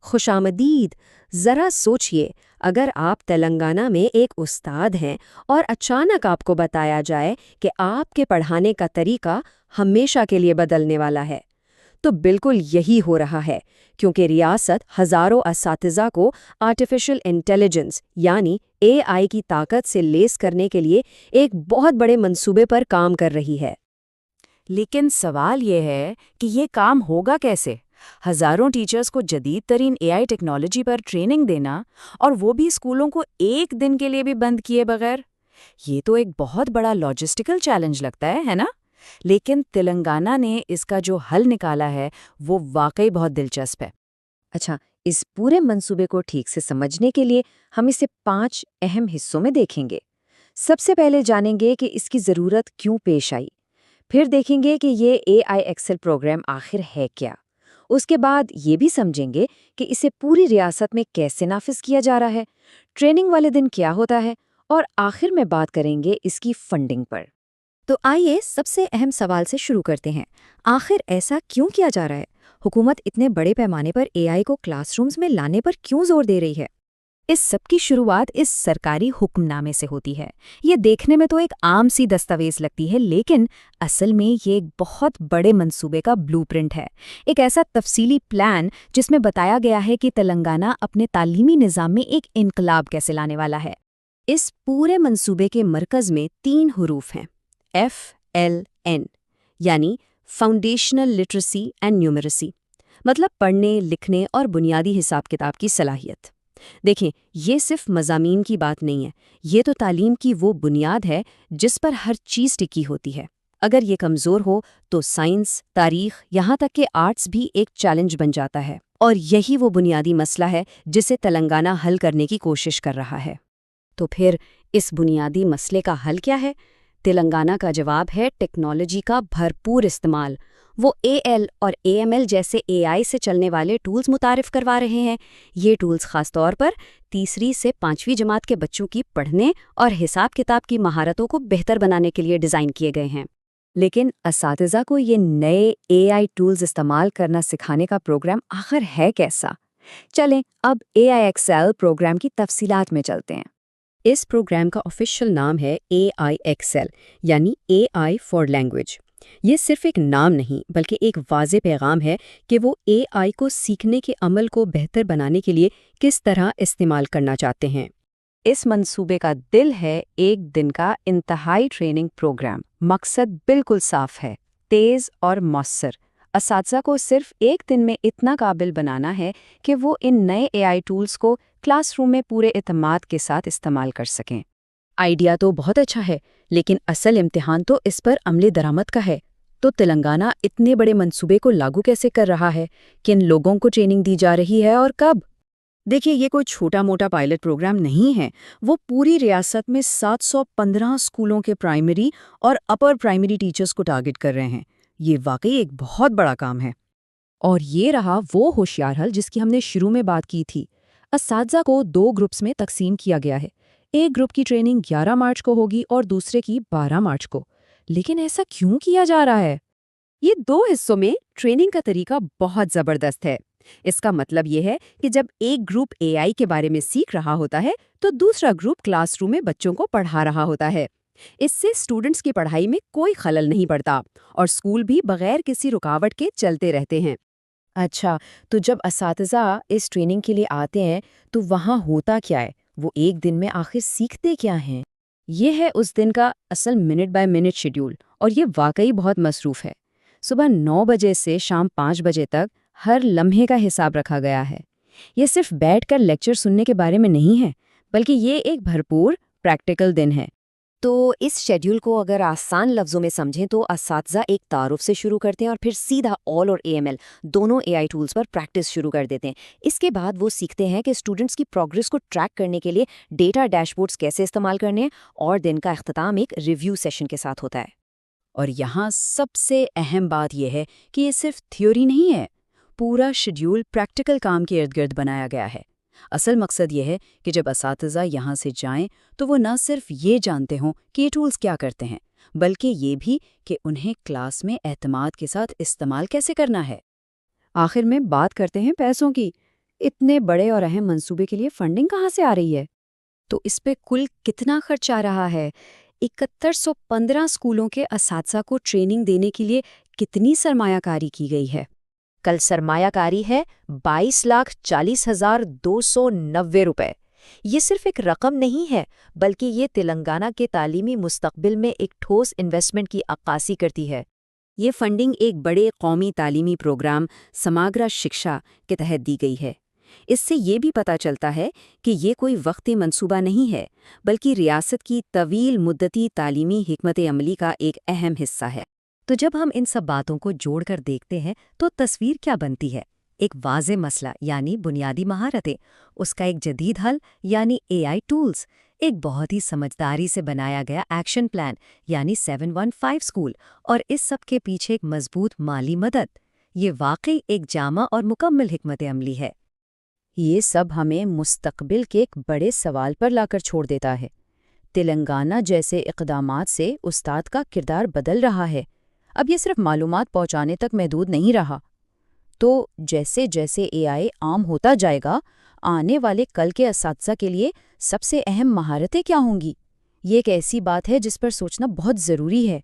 خوش آمدید۔ ذرا سوچئے، اگر آپ تلنگانہ میں ایک استاد ہیں اور اچانک آپ کو بتایا جائے کہ آپ کے پڑھانے کا طریقہ ہمیشہ کے لیے بدلنے والا ہے، تو بالکل یہی ہو رہا ہے، کیونکہ ریاست ہزاروں اساتذہ کو آرٹیفیشل انٹیلیجنس یعنی AI کی طاقت سے لیس کرنے کے لیے ایک بہت بڑے منصوبے پر کام کر رہی ہے۔ لیکن سوال یہ ہے کہ یہ کام ہوگا کیسے؟ ہزاروں ٹیچرز کو جدید ترین AI ٹیکنالوجی پر ٹریننگ دینا، اور وہ بھی اسکولوں کو ایک دن کے لیے بھی بند کیے بغیر، یہ تو ایک بہت بڑا لاجسٹیکل چیلنج لگتا ہے نا؟ لیکن تلنگانہ نے اس کا جو حل نکالا ہے وہ واقعی بہت دلچسپ ہے۔ اچھا، اس پورے منصوبے کو ٹھیک سے سمجھنے کے لیے ہم اسے 5 اہم حصوں میں دیکھیں گے۔ سب سے پہلے جانیں گے کہ اس کی ضرورت کیوں پیش آئی، پھر دیکھیں گے کہ یہ AI ایکسل پروگرام آخر ہے کیا، اس کے بعد یہ بھی سمجھیں گے کہ اسے پوری ریاست میں کیسے نافذ کیا جا رہا ہے، ٹریننگ والے دن کیا ہوتا ہے، اور آخر میں بات کریں گے اس کی فنڈنگ پر۔ تو آئیے سب سے اہم سوال سے شروع کرتے ہیں، آخر ایسا کیوں کیا جا رہا ہے؟ حکومت اتنے بڑے پیمانے پر AI کو کلاس رومز میں لانے پر کیوں زور دے رہی ہے؟ اس سب کی شروعات اس سرکاری حکم نامے سے ہوتی ہے۔ یہ دیکھنے میں تو ایک عام سی دستاویز لگتی ہے، لیکن اصل میں یہ ایک بہت بڑے منصوبے کا بلو پرنٹ ہے، ایک ایسا تفصیلی پلان جس میں بتایا گیا ہے کہ تلنگانہ اپنے تعلیمی نظام میں ایک انقلاب کیسے لانے والا ہے۔ اس پورے منصوبے کے مرکز میں 3 حروف ہیں، FLN، یعنی فاؤنڈیشنل لٹریسی اینڈ نیومریسی، مطلب پڑھنے، لکھنے اور بنیادی حساب کتاب کی صلاحیت۔ دیکھیں، یہ صرف مضامین کی بات نہیں ہے، یہ تو تعلیم کی وہ بنیاد ہے جس پر ہر چیز ٹکی ہوتی ہے۔ اگر یہ کمزور ہو تو سائنس، تاریخ، یہاں تک کہ آرٹس بھی ایک چیلنج بن جاتا ہے، اور یہی وہ بنیادی مسئلہ ہے جسے تلنگانہ حل کرنے کی کوشش کر رہا ہے۔ تو پھر اس بنیادی مسئلے کا حل کیا ہے؟ تلنگانہ کا جواب ہے ٹیکنالوجی کا بھرپور استعمال۔ وہ AL اور AML جیسے AI سے چلنے والے ٹولز متعارف کروا رہے ہیں۔ یہ ٹولز خاص طور پر تیسری سے 5ویں جماعت کے بچوں کی پڑھنے اور حساب کتاب کی مہارتوں کو بہتر بنانے کے لیے ڈیزائن کیے گئے ہیں۔ لیکن اساتذہ کو یہ نئے AI ٹولز استعمال کرنا سکھانے کا پروگرام آخر ہے کیسا؟ چلیں اب AI ایکسل پروگرام کی تفصیلات میں چلتے ہیں۔ اس پروگرام کا آفیشیل نام ہے AI ایکسل، یعنی AI فار لینگویج۔ یہ صرف ایک نام نہیں بلکہ ایک واضح پیغام ہے کہ وہ AI کو سیکھنے کے عمل کو بہتر بنانے کے لیے کس طرح استعمال کرنا چاہتے ہیں۔ اس منصوبے کا دل ہے ایک دن کا انتہائی ٹریننگ پروگرام۔ مقصد بالکل صاف ہے، تیز اور مؤثر۔ اساتذہ کو صرف ایک دن میں اتنا قابل بنانا ہے کہ وہ ان نئے AI ٹولز کو کلاس روم میں پورے اعتماد کے ساتھ استعمال کر سکیں۔ آئیڈیا تو بہت اچھا ہے، لیکن اصل امتحان تو اس پر عمل درآمد کا ہے۔ تو تلنگانہ اتنے بڑے منصوبے کو لاگو کیسے کر رہا ہے؟ کن لوگوں کو ٹریننگ دی جا رہی ہے اور کب؟ دیکھیے، یہ کوئی چھوٹا موٹا پائلٹ پروگرام نہیں ہے۔ وہ پوری ریاست میں 715 اسکولوں کے پرائمری اور اپر پرائمری ٹیچرز کو ٹارگٹ کر رہے ہیں۔ یہ واقعی ایک بہت بڑا کام ہے۔ اور یہ رہا وہ ہوشیار حل جس کی ہم نے شروع میں بات کی تھی۔ اساتذہ کو 2 گروپس میں تقسیم کیا گیا ہے۔ ایک گروپ کی ٹریننگ 11 مارچ کو ہوگی اور دوسرے کی 12 مارچ کو۔ لیکن ایسا کیوں کیا جا رہا ہے؟ یہ 2 حصوں میں ٹریننگ کا طریقہ بہت زبردست ہے۔ اس کا مطلب یہ ہے کہ جب ایک گروپ AI کے بارے میں سیکھ رہا ہوتا ہے تو دوسرا گروپ کلاس روم میں بچوں کو پڑھا رہا ہوتا ہے۔ اس سے اسٹوڈنٹس کی پڑھائی میں کوئی خلل نہیں پڑتا اور اسکول بھی بغیر کسی رکاوٹ کے چلتے رہتے ہیں۔ اچھا، تو جب اساتذہ اس ٹریننگ کے لیے آتے ہیں تو وہاں ہوتا کیا ہے؟ وہ ایک دن میں آخر سیکھتے کیا ہیں؟ یہ ہے اس دن کا اصل منٹ بائی منٹ شیڈیول، اور یہ واقعی بہت مصروف ہے۔ صبح 9 بجے سے شام 5 بجے تک ہر لمحے کا حساب رکھا گیا ہے۔ یہ صرف بیٹھ کر لیکچر سننے کے بارے میں نہیں ہے، بلکہ یہ ایک بھرپور پریکٹیکل دن ہے۔ تو اس شیڈیول کو اگر آسان لفظوں میں سمجھیں تو اساتذہ ایک تعارف سے شروع کرتے ہیں اور پھر سیدھا آل اور AML دونوں AI ٹولز پر پریکٹس شروع کر دیتے ہیں۔ اس کے بعد وہ سیکھتے ہیں کہ اسٹوڈنٹس کی پروگرس کو ٹریک کرنے کے لیے ڈیٹا ڈیش بورڈز کیسے استعمال کرنے ہیں، اور دن کا اختتام ایک ریویو سیشن کے ساتھ ہوتا ہے۔ اور یہاں سب سے اہم بات یہ ہے کہ یہ صرف تھیوری نہیں ہے، پورا شیڈیول پریکٹیکل کام کے ارد گرد بنایا گیا ہے۔ اصل مقصد یہ ہے کہ جب اساتذہ یہاں سے جائیں تو وہ نہ صرف یہ جانتے ہوں کہ یہ ٹولز کیا کرتے ہیں، بلکہ یہ بھی کہ انہیں کلاس میں اعتماد کے ساتھ استعمال کیسے کرنا ہے۔ آخر میں بات کرتے ہیں پیسوں کی۔ اتنے بڑے اور اہم منصوبے کے لیے فنڈنگ کہاں سے آ رہی ہے؟ تو اس پہ کل کتنا خرچ آ رہا ہے؟ 7115 اسکولوں کے اساتذہ کو ٹریننگ دینے کے لیے کتنی سرمایہ کاری کی گئی ہے؟ کل سرمایہ کاری ہے 22,40,290 روپے۔ یہ صرف ایک رقم نہیں ہے، بلکہ یہ تلنگانہ کے تعلیمی مستقبل میں ایک ٹھوس انویسٹمنٹ کی عکاسی کرتی ہے۔ یہ فنڈنگ ایک بڑے قومی تعلیمی پروگرام سماگرا شکشا کے تحت دی گئی ہے۔ اس سے یہ بھی پتہ چلتا ہے کہ یہ کوئی وقتی منصوبہ نہیں ہے، بلکہ ریاست کی طویل مدتی تعلیمی حکمت عملی کا ایک اہم حصہ ہے۔ تو جب ہم ان سب باتوں کو جوڑ کر دیکھتے ہیں تو تصویر کیا بنتی ہے؟ ایک واضح مسئلہ یعنی بنیادی مہارتیں، اس کا ایک جدید حل یعنی اے آئی ٹولز، ایک بہت ہی سمجھداری سے بنایا گیا ایکشن پلان یعنی 715 اسکول، اور اس سب کے پیچھے ایک مضبوط مالی مدد۔ یہ واقعی ایک جامع اور مکمل حکمت عملی ہے۔ یہ سب ہمیں مستقبل کے ایک بڑے سوال پر لا کر چھوڑ دیتا ہے۔ تلنگانہ جیسے اقدامات سے استاد کا کردار بدل رہا ہے۔ اب یہ صرف معلومات پہنچانے تک محدود نہیں رہا۔ تو جیسے جیسے اے آئی عام ہوتا جائے گا، آنے والے کل کے اساتذہ کے لیے سب سے اہم مہارتیں کیا ہوں گی؟ یہ ایک ایسی بات ہے جس پر سوچنا بہت ضروری ہے۔